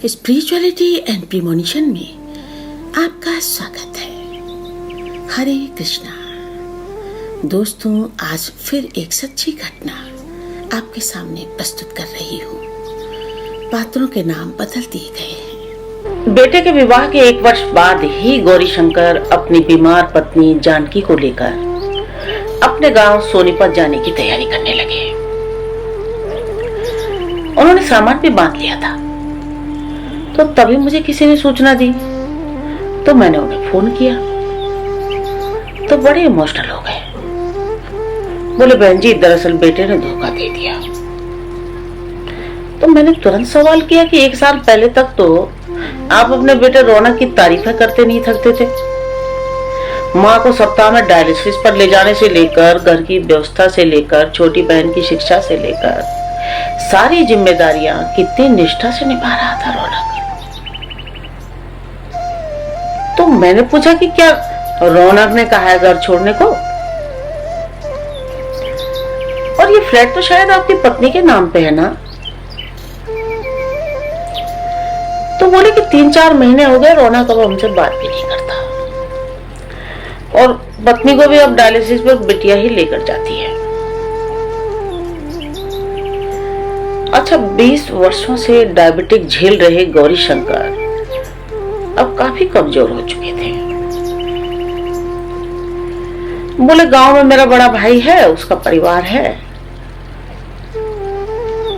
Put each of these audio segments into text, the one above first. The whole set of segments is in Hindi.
स्पिरिचुअलिटी एंड प्रीमोनिशन में आपका स्वागत है। हरे कृष्णा। दोस्तों, आज फिर एक सच्ची घटना आपके सामने प्रस्तुत कर रही हूँ। पात्रों के नाम बदल दिए गए हैं। बेटे के विवाह के 1 वर्ष बाद ही गौरीशंकर अपनी बीमार पत्नी जानकी को लेकर अपने गांव सोनीपत जाने की तैयारी करने लगे। उन्होंने सामान भी बांध लिया था। तो तभी मुझे किसी ने सूचना दी, तो मैंने उन्हें फोन किया। तो बड़े इमोशनल हो गए। बोले, बहन जी, दरअसल बेटे ने धोखा दे दिया। तो मैंने तुरंत सवाल किया कि 1 साल पहले तक तो आप अपने बेटे रौनक की तारीफें करते नहीं थकते थे। माँ को सप्ताह में डायलिसिस पर ले जाने से लेकर, घर की व्यवस्था से लेकर, छोटी बहन की शिक्षा से लेकर सारी जिम्मेदारियां कितनी निष्ठा से निभा रहा था रौनक। तो मैंने पूछा कि क्या रौनक ने कहा है घर छोड़ने को? और ये फ्लैट तो शायद आपकी पत्नी के नाम पे है ना? तो बोले कि 3-4 महीने हो गए रौनक अब हमसे बात भी नहीं करता, और पत्नी को भी अब डायलिसिस पर बिटिया ही लेकर जाती है। अच्छा, 20 वर्षों से डायबिटिक झेल रहे गौरीशंकर अब काफी कमजोर हो चुके थे। बोले, गांव में मेरा बड़ा भाई है, उसका परिवार है,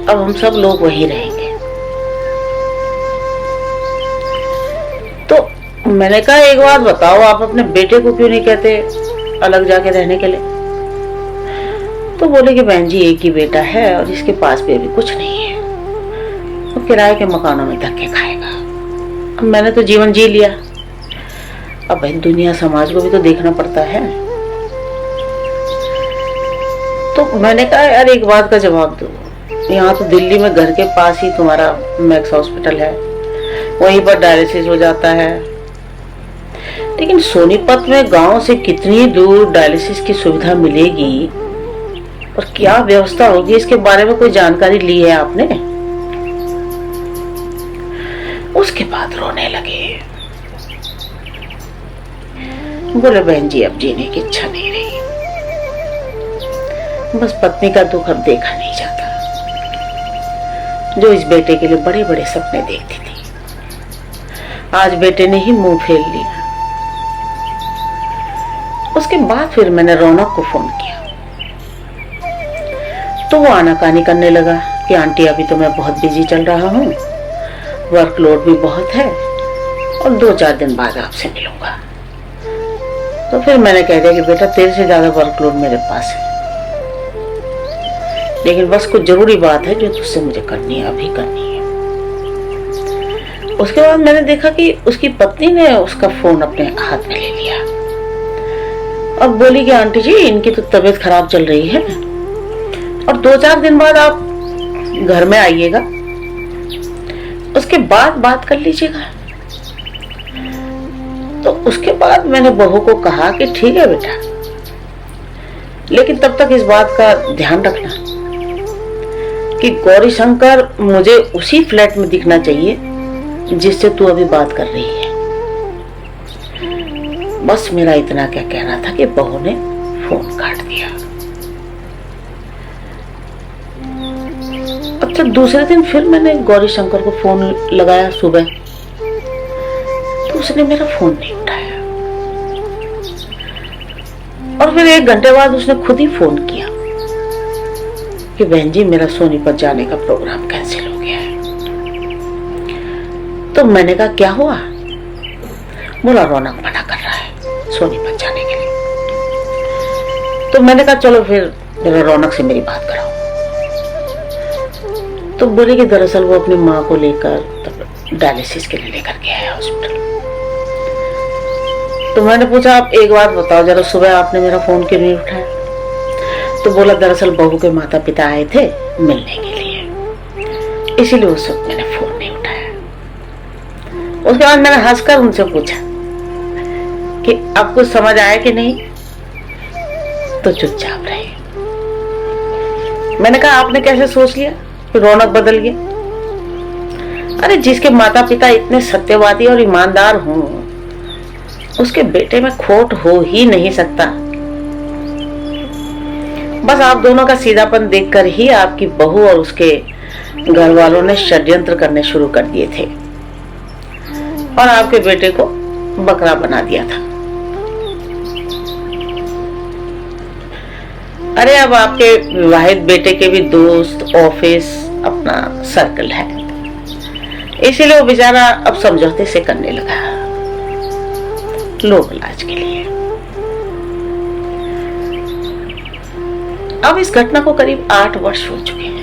अब हम सब लोग वहीं रहेंगे। तो मैंने कहा, एक बात बताओ, आप अपने बेटे को क्यों नहीं कहते अलग जाके रहने के लिए? तो बोले कि बहन जी, एक ही बेटा है और इसके पास भी अभी कुछ नहीं है, वो किराए के मकानों में धक्के खाएगा। अब मैंने तो जीवन जी लिया, अब भाई दुनिया समाज को भी तो देखना पड़ता है। तो मैंने कहा, यार एक बात का जवाब दो, यहाँ तो दिल्ली में घर के पास ही तुम्हारा मैक्स हॉस्पिटल है, वहीं पर डायलिसिस हो जाता है, लेकिन सोनीपत में गांव से कितनी दूर डायलिसिस की सुविधा मिलेगी और क्या व्यवस्था होगी, इसके बारे में कोई जानकारी ली है आपने? उसके बाद रोने लगे। बोले, बहन जी, अब जीने की इच्छा नहीं रही, बस पत्नी का दुख अब देखा नहीं जाता, जो इस बेटे के लिए बड़े बड़े सपने देखती थी, आज बेटे ने ही मुंह फेर लिया। उसके बाद फिर मैंने रौनक को फोन किया, तो वो आनाकानी करने लगा कि आंटी, अभी तो मैं बहुत बिजी चल रहा हूँ, वर्कलोड भी बहुत है, और 2-4 दिन बाद आपसे मिलूंगा। तो फिर मैंने कह दिया कि बेटा, तेरे से ज्यादा वर्कलोड मेरे पास है, लेकिन बस कुछ जरूरी बात है जो तुझसे मुझे करनी है, अभी करनी है। उसके बाद मैंने देखा कि उसकी पत्नी ने उसका फोन अपने हाथ में ले लिया और बोली कि आंटी जी, इनकी तो तबीयत खराब चल रही है और 2-4 दिन बाद आप घर में आइएगा, उसके बाद बात कर लीजिएगा। तो उसके बाद मैंने बहू को कहा कि ठीक है बेटा, लेकिन तब तक इस बात का ध्यान रखना कि गौरीशंकर मुझे उसी फ्लैट में दिखना चाहिए जिससे तू अभी बात कर रही है। बस मेरा इतना क्या कहना था कि बहू ने फोन काट दिया। अच्छा, दूसरे दिन फिर मैंने गौरीशंकर को फोन लगाया सुबह, तो उसने मेरा फोन नहीं उठाया, और फिर 1 घंटे बाद उसने खुद ही फोन किया कि बहन जी, मेरा सोनीपत जाने का प्रोग्राम कैंसिल हो गया है। तो मैंने कहा, क्या हुआ? बोला, रौनक मना कर रहा है सोनीपत जाने के लिए। तो मैंने कहा, चलो फिर मेरा रौनक से मेरी बात कराओ। तो बोले कि दरअसल वो अपनी माँ को लेकर डायलिसिस के लिए लेकर गया है हॉस्पिटल। तो मैंने पूछा, आप एक बात बताओ जरा, सुबह आपने मेरा फोन क्यों नहीं उठाया? तो बोला, दरअसल बहू के माता पिता आए थे मिलने के लिए, इसीलिए उस वक्त मैंने फोन नहीं उठाया। उसके बाद मैंने हंसकर उनसे पूछा कि आपको समझ आया कि नहीं? तो चुपचाप रहे। मैंने कहा, आपने कैसे सोच लिया कि रौनक बदल गया? अरे जिसके माता पिता इतने सत्यवादी और ईमानदार हों, उसके बेटे में खोट हो ही नहीं सकता। बस आप दोनों का सीधापन देखकर ही आपकी बहू और उसके घर वालों ने षड्यंत्र करने शुरू कर दिए थे और आपके बेटे को बकरा बना दिया था। अरे अब आपके विवाहित बेटे के भी दोस्त, ऑफिस, अपना सर्कल है, इसीलिए वो बेचारा अब समझौते से करने लगा, लोक लाज के लिए। अब इस घटना को करीब 8 वर्ष हो चुके हैं।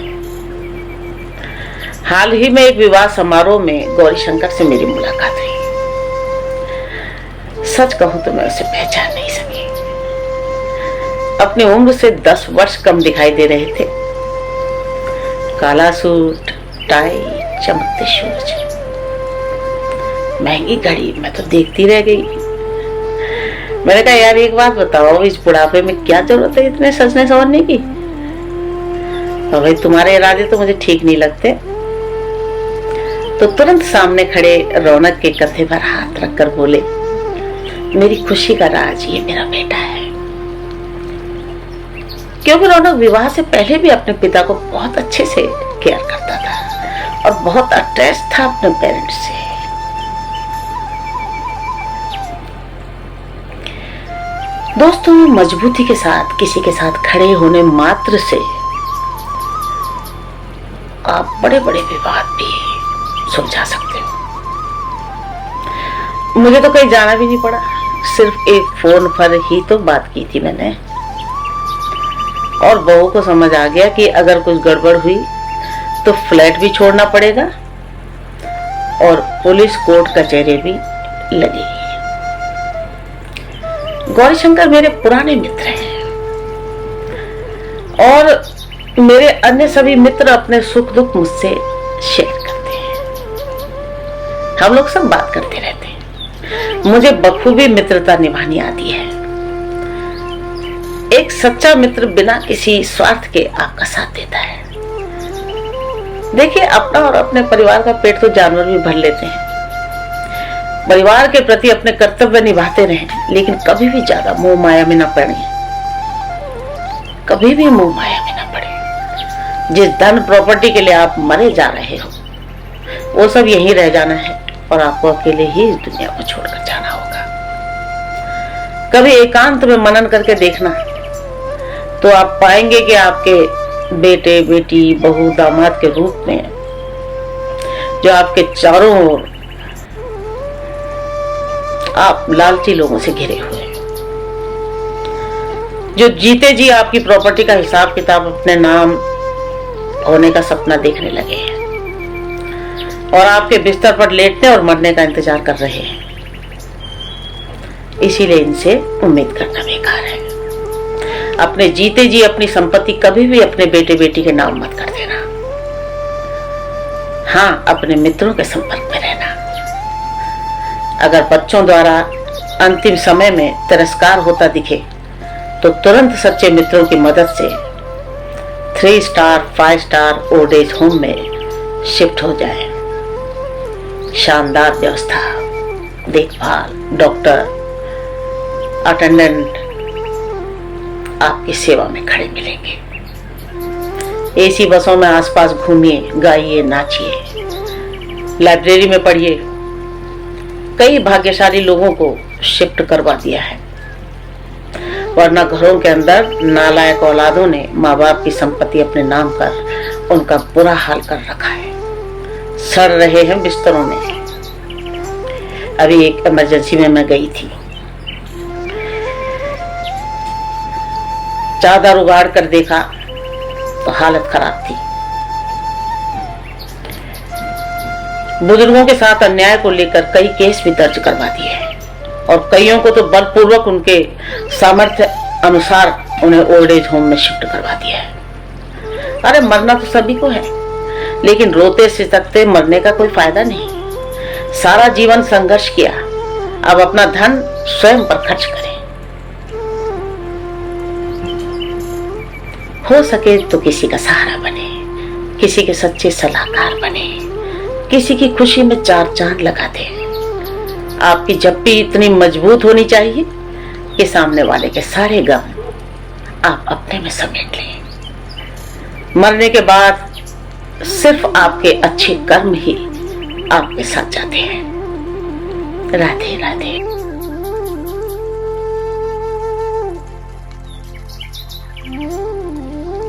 हाल ही में एक विवाह समारोह में गौरी शंकर से मेरी मुलाकात हुई। सच कहूं तो मैं उसे पहचान नहीं सकी। अपनी उम्र से 10 वर्ष कम दिखाई दे रहे थे। काला सूट, टाई, चमकते शूज, महंगी घड़ी, मैं तो देखती रह गई। मैंने कहा यार एक बात बताओ, इस बुढ़ापे में क्या जरूरत है इतने सजने संवरने की? तो भाई तुम्हारे इरादे तो मुझे ठीक नहीं लगते। तो तुरंत सामने खड़े रौनक के कंधे पर हाथ रखकर बोले, मेरी खुशी का राज ये मेरा बेटा है। क्योंकि रौनक विवाह से पहले भी अपने पिता को बहुत अच्छे से केयर करता था और बहुत अटैच था अपने पेरेंट्स से। दोस्तों, मजबूती के साथ किसी के साथ खड़े होने मात्र से आप बड़े बड़े विवाद भी सुलझा सकते हो। मुझे तो कहीं जाना भी नहीं पड़ा, सिर्फ एक फोन पर ही तो बात की थी मैंने, और बहू को समझ आ गया कि अगर कुछ गड़बड़ हुई तो फ्लैट भी छोड़ना पड़ेगा और पुलिस कोर्ट कचहरी भी लगेगी। गौरी शंकर मेरे पुराने मित्र हैं और मेरे अन्य सभी मित्र अपने सुख दुख मुझसे शेयर करते हैं। हम लोग सब बात करते रहते हैं। मुझे बखूबी मित्रता निभानी आती है। एक सच्चा मित्र बिना किसी स्वार्थ के आपका साथ देता है। देखिए, अपना और अपने परिवार का पेट तो जानवर भी भर लेते हैं। परिवार के प्रति अपने कर्तव्य निभाते रहें, लेकिन कभी भी ज्यादा मोह माया में न पड़े। कभी भी मोह माया में न पड़े। जिस धन प्रॉपर्टी के लिए आप मरे जा रहे हो, वो सब यहीं रह जाना है और आपको अकेले ही इस दुनिया को छोड़कर जाना होगा। कभी एकांत में मनन करके देखना, तो आप पाएंगे कि आपके बेटे, बेटी, बहू, दामाद के रूप में जो आपके चारों ओर आप लालची लोगों से घिरे हुए हैं, जो जीते जी आपकी प्रॉपर्टी का हिसाब किताब अपने नाम होने का सपना देखने लगे हैं और आपके बिस्तर पर लेटने और मरने का इंतजार कर रहे हैं। इसीलिए इनसे उम्मीद करना बेकार है। अपने जीते जी अपनी संपत्ति कभी भी अपने बेटे बेटी के नाम मत कर देना। हाँ, अपने मित्रों के संपर्क में रहना। अगर बच्चों द्वारा अंतिम समय में तिरस्कार होता दिखे तो तुरंत सच्चे मित्रों की मदद से 3 star 5 star old age home में शिफ्ट हो जाए। शानदार व्यवस्था, देखभाल, डॉक्टर, अटेंडेंट आपकी सेवा में खड़े मिलेंगे। एसी बसों में आसपास घूमिए, गाइए, नाचिए, लाइब्रेरी में पढ़िए। कई भाग्यशाली लोगों को शिफ्ट करवा दिया है, वरना घरों के अंदर नालायक औलादों ने माँ बाप की संपत्ति अपने नाम कर उनका बुरा हाल कर रखा है। सड़ रहे हैं बिस्तरों में। अभी एक इमरजेंसी में मैं गई थी, चादर उगाड़ कर देखा तो हालत खराब थी। बुजुर्गों के साथ अन्याय को लेकर कई केस भी दर्ज करवा दिए हैं और कईयों को तो बलपूर्वक उनके सामर्थ्य अनुसार उन्हें ओल्ड एज होम में शिफ्ट करवा दिया है। अरे मरना तो सभी को है, लेकिन रोते सिसकते मरने का कोई फायदा नहीं। सारा जीवन संघर्ष किया, अब अपना धन स्वयं पर खर्च करें। हो सके तो किसी का सहारा बने, किसी के सच्चे सलाहकार बने, किसी की खुशी में चार चांद लगा दे। आपकी झप्पी इतनी मजबूत होनी चाहिए कि सामने वाले के सारे गम आप अपने में समेट लें। मरने के बाद सिर्फ आपके अच्छे कर्म ही आपके साथ जाते हैं। राधे राधे।